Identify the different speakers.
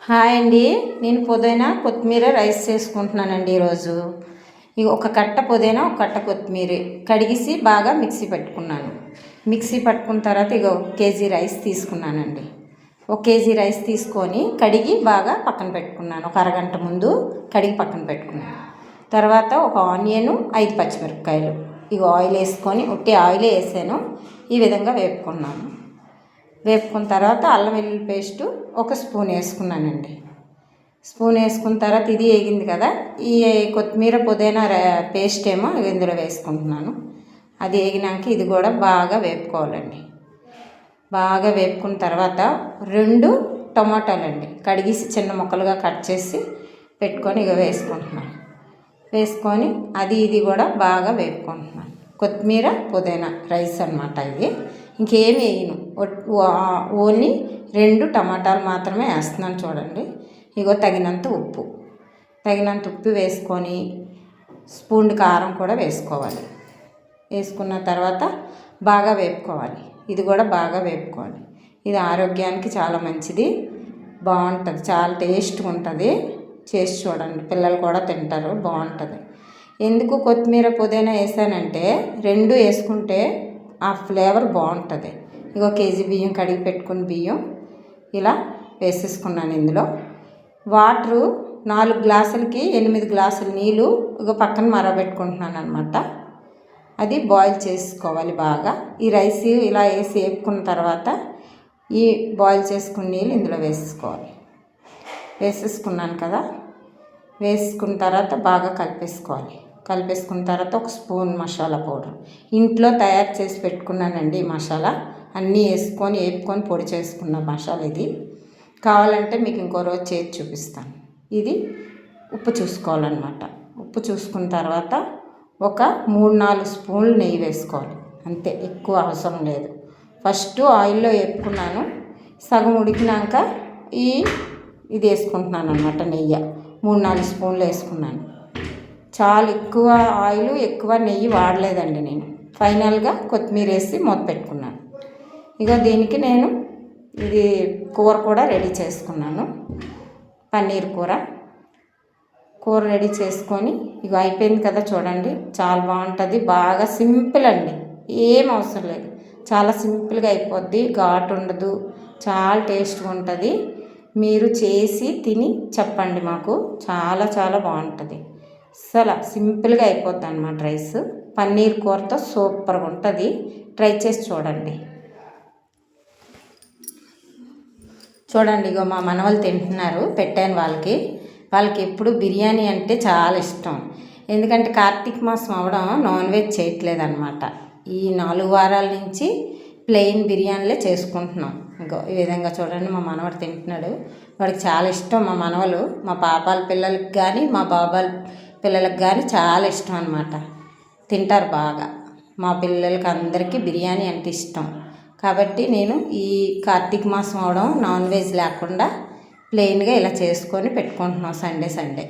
Speaker 1: Hi అండి. నేను పుదీనా కొత్తిమీర రైస్ చేసుకుంటున్నానండి ఈరోజు. ఇక ఒక కట్ట పుదీనా, ఒక కట్ట కొత్తిమీర కడిగేసి బాగా మిక్సీ పట్టుకున్నాను. మిక్సీ పట్టుకున్న తర్వాత ఇక 1 కేజీ రైస్ తీసుకున్నానండి. 1 కేజీ రైస్ తీసుకొని కడిగి బాగా పక్కన పెట్టుకున్నాను. ఒక అరగంట ముందు కడిగి పక్కన పెట్టుకున్నాను. తర్వాత ఒక ఆనియన్, 5 పచ్చిమిరపకాయలు ఇక ఆయిల్ వేసుకొని ఉట్టి ఆయిలే వేసాను. ఈ విధంగా వేపుకున్నాను. వేపుకున్న తర్వాత అల్లం వెల్లుల్లి పేస్టు 1 స్పూన్ వేసుకున్నానండి. స్పూన్ వేసుకున్న తర్వాత ఇది వేగింది కదా, ఈ కొత్తిమీర పుదీనా పేస్ట్ ఏమో ఇందులో వేసుకుంటున్నాను. అది వేగినాక ఇది కూడా బాగా వేపుకోవాలండి. బాగా వేపుకున్న తర్వాత 2 టమాటాలండి కడిగేసి చిన్న ముక్కలుగా కట్ చేసి పెట్టుకొని ఇక వేసుకుంటున్నాను. వేసుకొని ఇది కూడా బాగా వేపుకుంటున్నాను. కొత్తిమీర పుదీనా రైస్ అన్నమాట ఇది. ఇంకేమి వేయను, ఓన్లీ 2 టమాటాలు మాత్రమే వేస్తున్నాను. చూడండి, ఇగో తగినంత ఉప్పు వేసుకొని స్పూన్ కారం కూడా వేసుకోవాలి. వేసుకున్న తర్వాత బాగా వేపుకోవాలి. ఇది కూడా బాగా వేపుకోవాలి. ఇది ఆరోగ్యానికి చాలా మంచిది, బాగుంటుంది, చాలా టేస్ట్గా ఉంటుంది. చేసి చూడండి, పిల్లలు కూడా తింటారు, బాగుంటుంది. ఎందుకు కొత్తిమీర పుదీనా వేసానంటే 2 వేసుకుంటే ఆ ఫ్లేవర్ బాగుంటుంది. ఇగో 1 కేజీ బియ్యం కడిగి పెట్టుకుని బియ్యం ఇలా వేసేసుకున్నాను. ఇందులో వాటరు 4 గ్లాసులకి 8 గ్లాసులు నీళ్ళు ఇక పక్కన మరగబెట్టుకుంటున్నాను అనమాట. అది బాయిల్ చేసుకోవాలి బాగా. ఈ రైస్ ఇలా వేసి వేపుకున్న తర్వాత ఈ బాయిల్ చేసుకున్న నీళ్ళు ఇందులో వేసేసుకోవాలి. వేసేసుకున్నాను కదా, వేసుకున్న తర్వాత బాగా కలిపేసుకున్న తర్వాత 1 స్పూన్ మసాలా పౌడర్ ఇంట్లో తయారు చేసి పెట్టుకున్నానండి. ఈ మసాలా అన్నీ వేసుకొని వేపుకొని పొడి చేసుకున్న మసాలా ఇది. కావాలంటే మీకు ఇంకో రోజు చేసి చూపిస్తాను. ఇది ఉప్పు చూసుకోవాలన్నమాట. ఉప్పు చూసుకున్న తర్వాత ఒక 3-4 స్పూన్లు నెయ్యి వేసుకోవాలి, అంతే, ఎక్కువ అవసరం లేదు. ఫస్ట్ ఆయిల్లో వేపుకున్నాను, సగం ఉడికినాక ఇది వేసుకుంటున్నాను అన్నమాట. నెయ్యి 3-4 స్పూన్లు వేసుకున్నాను. చాలా ఎక్కువ ఆయిల్ ఎక్కువ నెయ్యి వాడలేదండి నేను. ఫైనల్గా కొత్తిమీర వేసి మూత పెట్టుకున్నాను. ఇక దీనికి నేను ఇది కూర కూడా రెడీ చేసుకున్నాను. పన్నీర్ కూర రెడీ చేసుకొని ఇక అయిపోయింది కదా, చూడండి, చాలా బాగుంటుంది. బాగా సింపుల్ అండి, ఏం అవసరం లేదు, చాలా సింపుల్గా అయిపోద్ది, ఘాటు ఉండదు, చాలా టేస్ట్గా ఉంటుంది. మీరు చేసి తిని చెప్పండి మాకు, చాలా చాలా బాగుంటుంది. అసలు సింపుల్గా అయిపోద్ది అన్నమాట రైస్. పన్నీర్ కూరతో సూపర్గా ఉంటుంది, ట్రై చేసి చూడండి. ఇగో మా మనవలు తింటున్నారు, పెట్టాను వాళ్ళకి ఎప్పుడు బిర్యానీ అంటే చాలా ఇష్టం. ఎందుకంటే కార్తీక మాసం అవడం నాన్ వెజ్ చేయట్లేదు అనమాట. ఈ 4 వారాల నుంచి ప్లెయిన్ బిర్యానీలే చేసుకుంటున్నాం. ఇంకో ఈ విధంగా చూడండి, మా మనవడు తింటున్నాడు. వాడికి చాలా ఇష్టం. మా మనవలు, మా పాపాల పిల్లలకి కానీ మా బాబాల పిల్లలకు కానీ చాలా ఇష్టం అన్నమాట, తింటారు బాగా. మా పిల్లలకి అందరికీ బిర్యానీ అంటే ఇష్టం. కాబట్టి నేను ఈ కార్తీక మాసం అవడం నాన్ వెజ్ లేకుండా ప్లెయిన్గా ఇలా చేసుకొని పెట్టుకుంటున్నాం సండే.